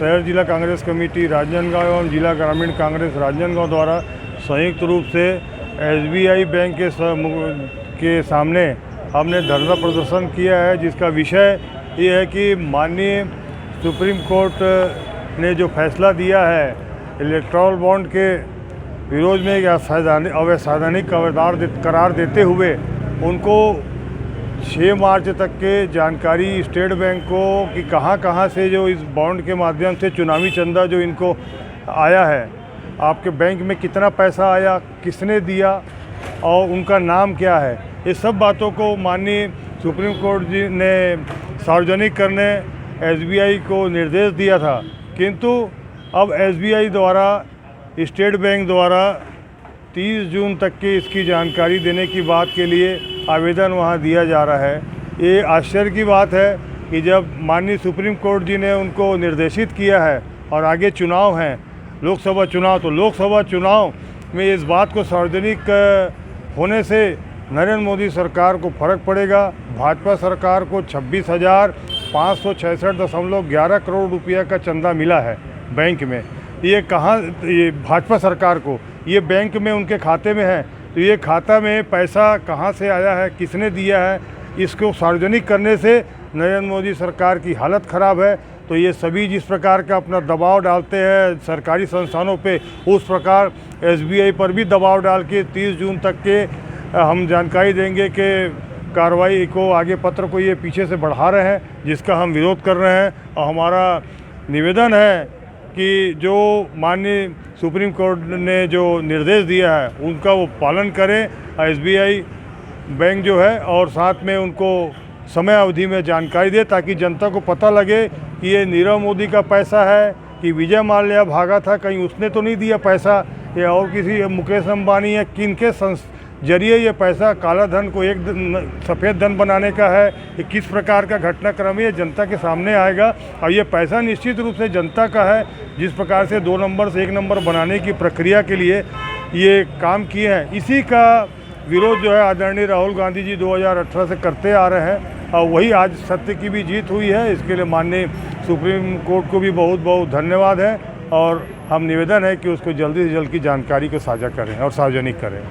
शहर जिला कांग्रेस कमेटी राजनांदगांव एवं जिला ग्रामीण कांग्रेस राजनांदगांव द्वारा संयुक्त रूप से एसबीआई बैंक के सामने हमने धरना प्रदर्शन किया है, जिसका विषय ये है कि माननीय सुप्रीम कोर्ट ने जो फैसला दिया है इलेक्टोरल बॉन्ड के विरोध में एक अवैधानिक करार देते हुए उनको 6 मार्च तक के जानकारी स्टेट बैंक को कि कहां से जो इस बॉन्ड के माध्यम से चुनावी चंदा जो इनको आया है, आपके बैंक में कितना पैसा आया, किसने दिया और उनका नाम क्या है, ये सब बातों को माननीय सुप्रीम कोर्ट जी ने सार्वजनिक करने एसबीआई को निर्देश दिया था। किंतु अब एसबीआई द्वारा स्टेट बैंक द्वारा 30 जून तक की इसकी जानकारी देने की बात के लिए आवेदन वहां दिया जा रहा है। ये आश्चर्य की बात है कि जब माननीय सुप्रीम कोर्ट जी ने उनको निर्देशित किया है और आगे चुनाव हैं, लोकसभा चुनाव, तो लोकसभा चुनाव में इस बात को सार्वजनिक होने से नरेंद्र मोदी सरकार को फ़र्क पड़ेगा। भाजपा सरकार को 26,566.11 करोड़ रुपया का चंदा मिला है बैंक में। ये भाजपा सरकार को ये बैंक में उनके खाते में है, तो ये खाता में पैसा कहाँ से आया है, किसने दिया है, इसको सार्वजनिक करने से नरेंद्र मोदी सरकार की हालत ख़राब है। तो ये सभी जिस प्रकार का अपना दबाव डालते हैं सरकारी संस्थानों पे, उस प्रकार एसबीआई पर भी दबाव डाल के 30 जून तक के हम जानकारी देंगे कि कार्रवाई को आगे पत्र को ये पीछे से बढ़ा रहे हैं, जिसका हम विरोध कर रहे हैं। और हमारा निवेदन है कि जो माननीय सुप्रीम कोर्ट ने जो निर्देश दिया है उनका वो पालन करें एसबीआई बैंक जो है, और साथ में उनको समय अवधि में जानकारी दे ताकि जनता को पता लगे कि ये नीरव मोदी का पैसा है कि विजय माल्या भागा था, कहीं उसने तो नहीं दिया पैसा, या और किसी मुकेश अंबानी या किन के जरिए ये पैसा काला धन को एक सफ़ेद धन बनाने का है। ये किस प्रकार का घटनाक्रम है, ये जनता के सामने आएगा। और ये पैसा निश्चित रूप से जनता का है। जिस प्रकार से 2 नंबर से 1 नंबर बनाने की प्रक्रिया के लिए ये काम किए हैं, इसी का विरोध जो है आदरणीय राहुल गांधी जी 2018 से करते आ रहे हैं, और वही आज सत्य की भी जीत हुई है। इसके लिए माननीय सुप्रीम कोर्ट को भी बहुत बहुत धन्यवाद है, और हम निवेदन है कि उसको जल्दी से जल्द की जानकारी को साझा करें और सार्वजनिक करें।